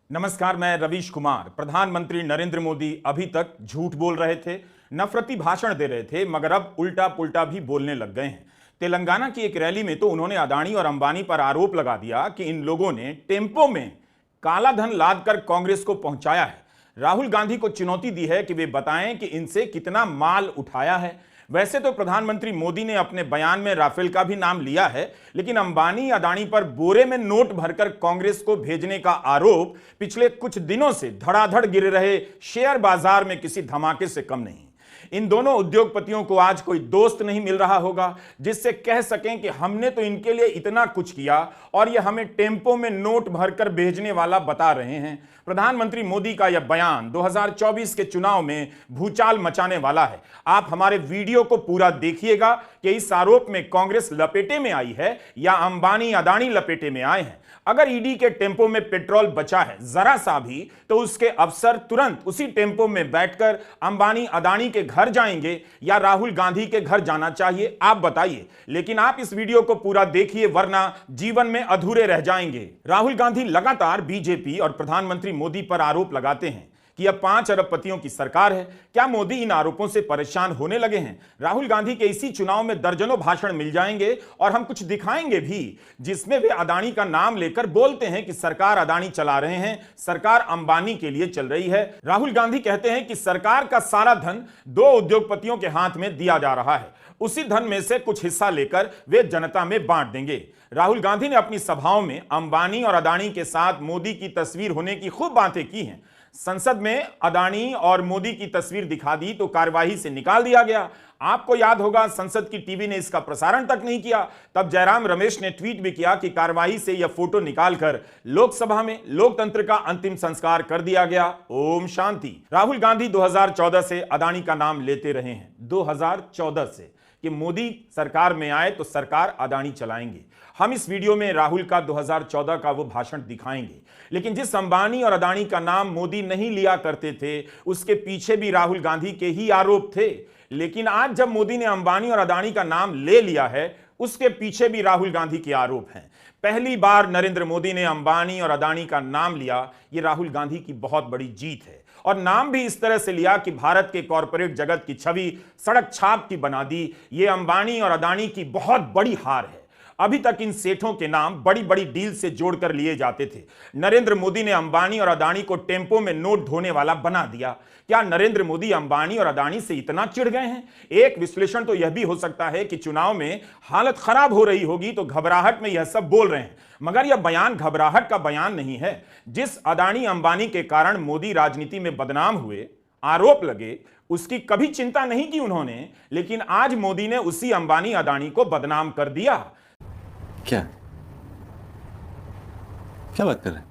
नमस्कार, मैं रवीश कुमार। प्रधानमंत्री नरेंद्र मोदी अभी तक झूठ बोल रहे थे, नफरती भाषण दे रहे थे, मगर अब उल्टा पुल्टा भी बोलने लग गए हैं। तेलंगाना की एक रैली में तो उन्होंने अदानी और अंबानी पर आरोप लगा दिया कि इन लोगों ने टेम्पो में काला धन लादकर कांग्रेस को पहुंचाया है। राहुल गांधी को चुनौती दी है कि वे बताएं कि इनसे कितना माल उठाया है। वैसे तो प्रधानमंत्री मोदी ने अपने बयान में राफेल का भी नाम लिया है, लेकिन अंबानी अदानी पर बोरे में नोट भरकर कांग्रेस को भेजने का आरोप पिछले कुछ दिनों से धड़ाधड़ गिर रहे शेयर बाजार में किसी धमाके से कम नहीं। इन दोनों उद्योगपतियों को आज कोई दोस्त नहीं मिल रहा होगा जिससे कह सकें कि हमने तो इनके लिए इतना कुछ किया और ये हमें टेम्पो में नोट भरकर भेजने वाला बता रहे हैं। प्रधानमंत्री मोदी का यह बयान 2024 के चुनाव में भूचाल मचाने वाला है। आप हमारे वीडियो को पूरा देखिएगा कि इस आरोप में कांग्रेस लपेटे में आई है या अंबानी अदानी लपेटे में आए हैं। अगर ईडी के टेम्पो में पेट्रोल बचा है जरा सा भी, तो उसके अफसर तुरंत उसी टेम्पो में बैठकर अंबानी अदानी के घर जाएंगे या राहुल गांधी के घर जाना चाहिए, आप बताइए। लेकिन आप इस वीडियो को पूरा देखिए, वरना जीवन में अधूरे रह जाएंगे। राहुल गांधी लगातार बीजेपी और प्रधानमंत्री मोदी पर आरोप लगाते हैं कि अब 5 अरबपतियों की सरकार है। क्या मोदी इन आरोपों से परेशान होने लगे हैं? राहुल गांधी के इसी चुनाव में दर्जनों भाषण मिल जाएंगे और हम कुछ दिखाएंगे भी जिसमें वे अदानी का नाम लेकर बोलते हैं कि सरकार अदानी चला रहे हैं, सरकार अंबानी के लिए चल रही है। राहुल गांधी कहते हैं कि सरकार का सारा धन 2 उद्योगपतियों के हाथ में दिया जा रहा है, उसी धन में से कुछ हिस्सा लेकर वे जनता में बांट देंगे। राहुल गांधी ने अपनी सभाओं में अंबानी और अदानी के साथ मोदी की तस्वीर होने की खूब बातें की हैं। संसद में अदानी और मोदी की तस्वीर दिखा दी तो कार्यवाही से निकाल दिया गया। आपको याद होगा, संसद की टीवी ने इसका प्रसारण तक नहीं किया। तब जयराम रमेश ने ट्वीट भी किया कि कार्यवाही से यह फोटो निकालकर लोकसभा में लोकतंत्र का अंतिम संस्कार कर दिया गया। ओम शांति। राहुल गांधी 2014 से अदानी का नाम लेते रहे हैं, 2014 से, कि मोदी सरकार में आए तो सरकार अदानी चलाएंगे। हम इस वीडियो में राहुल का 2014 का वो भाषण दिखाएंगे। लेकिन जिस अंबानी और अदानी का नाम मोदी नहीं लिया करते थे, उसके पीछे भी राहुल गांधी के ही आरोप थे। लेकिन आज जब मोदी ने अंबानी और अदानी का नाम ले लिया है, उसके पीछे भी राहुल गांधी के आरोप हैं। पहली बार नरेंद्र मोदी ने अंबानी और अदानी का नाम लिया, ये राहुल गांधी की बहुत बड़ी जीत है। और नाम भी इस तरह से लिया कि भारत के कॉरपोरेट जगत की छवि सड़क छाप की बना दी। ये अंबानी और अदानी की बहुत बड़ी हार है। अभी तक इन सेठों के नाम बड़ी बड़ी डील से जोड़कर लिए जाते थे। नरेंद्र मोदी ने अंबानी और अदानी को टेम्पो में नोट ढोने वाला बना दिया। क्या नरेंद्र मोदी अंबानी और अदानी से इतना चिढ़ गए हैं? एक विश्लेषण तो यह भी हो सकता है कि चुनाव में हालत खराब हो रही होगी तो घबराहट में यह सब बोल रहे हैं। मगर यह बयान घबराहट का बयान नहीं है। जिस अदानी अंबानी के कारण मोदी राजनीति में बदनाम हुए, आरोप लगे, उसकी कभी चिंता नहीं की उन्होंने। लेकिन आज मोदी ने उसी अंबानी अदानी को बदनाम कर दिया। क्या क्या बात कर रहे हैं?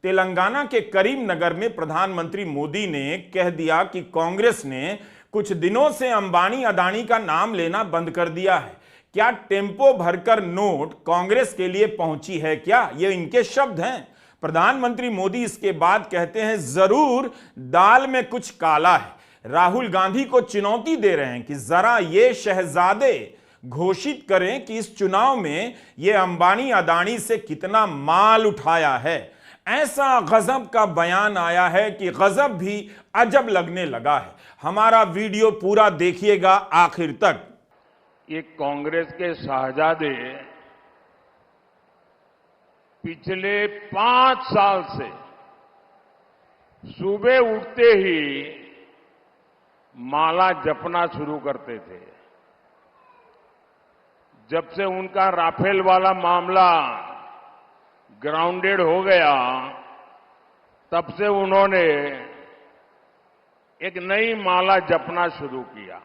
तेलंगाना के करीमनगर में प्रधानमंत्री मोदी ने कह दिया कि कांग्रेस ने कुछ दिनों से अंबानी अदानी का नाम लेना बंद कर दिया है। क्या टेम्पो भरकर नोट कांग्रेस के लिए पहुंची है क्या? ये इनके शब्द हैं। प्रधानमंत्री मोदी इसके बाद कहते हैं, जरूर दाल में कुछ काला है। राहुल गांधी को चुनौती दे रहे हैं कि जरा ये शहजादे घोषित करें कि इस चुनाव में ये अंबानी अदानी से कितना माल उठाया है। ऐसा गजब का बयान आया है कि गजब भी अजब लगने लगा है। हमारा वीडियो पूरा देखिएगा आखिर तक। ये कांग्रेस के शहजादे पिछले 5 साल से सुबह उठते ही माला जपना शुरू करते थे। जब से उनका राफेल वाला मामला ग्राउंडेड हो गया, तब से उन्होंने एक नई माला जपना शुरू किया।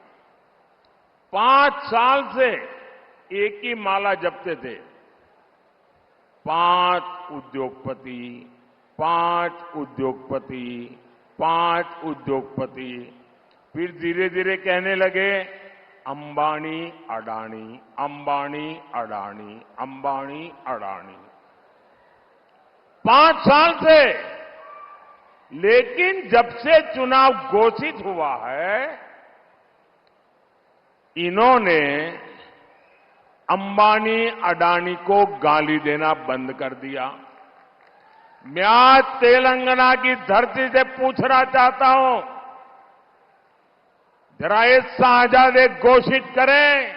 5 साल से एक ही माला जपते थे। 5 उद्योगपति, 5 उद्योगपति, 5 उद्योगपति। फिर धीरे धीरे कहने लगे अंबानी अडानी, अंबानी अडानी, अंबानी अडानी। 5 साल से। लेकिन जब से चुनाव घोषित हुआ है, इन्होंने अंबानी अडानी को गाली देना बंद कर दिया। मैं आज तेलंगाना की धरती से पूछना चाहता हूं, जरा ये साझादे घोषित करें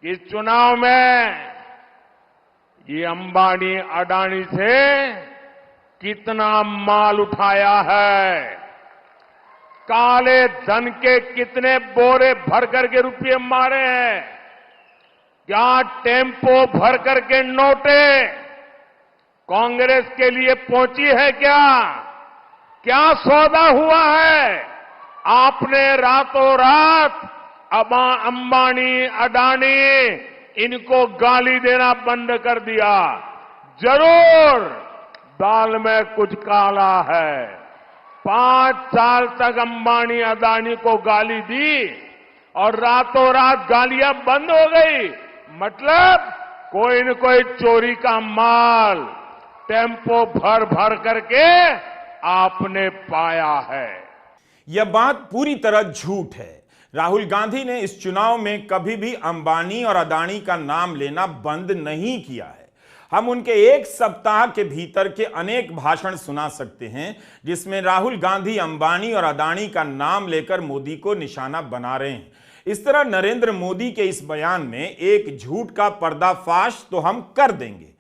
कि इस चुनाव में ये अंबानी अडानी से कितना माल उठाया है, काले धन के कितने बोरे भर करके रुपये मारे हैं, क्या टेम्पो भर करके नोटे कांग्रेस के लिए पहुंची है, क्या सौदा हुआ है। आपने रातों रात अंबानी अडानी इनको गाली देना बंद कर दिया। जरूर दाल में कुछ काला है। 5 साल तक अंबानी अडानी को गाली दी और रातों रात गालियां बंद हो गई। मतलब कोई न कोई चोरी का माल टेम्पो भर भर करके आपने पाया है। यह बात पूरी तरह झूठ है। राहुल गांधी ने इस चुनाव में कभी भी अंबानी और अडानी का नाम लेना बंद नहीं किया है। हम उनके एक सप्ताह के भीतर के अनेक भाषण सुना सकते हैं जिसमें राहुल गांधी अंबानी और अडानी का नाम लेकर मोदी को निशाना बना रहे हैं। इस तरह नरेंद्र मोदी के इस बयान में एक झूठ का पर्दाफाश तो हम कर देंगे,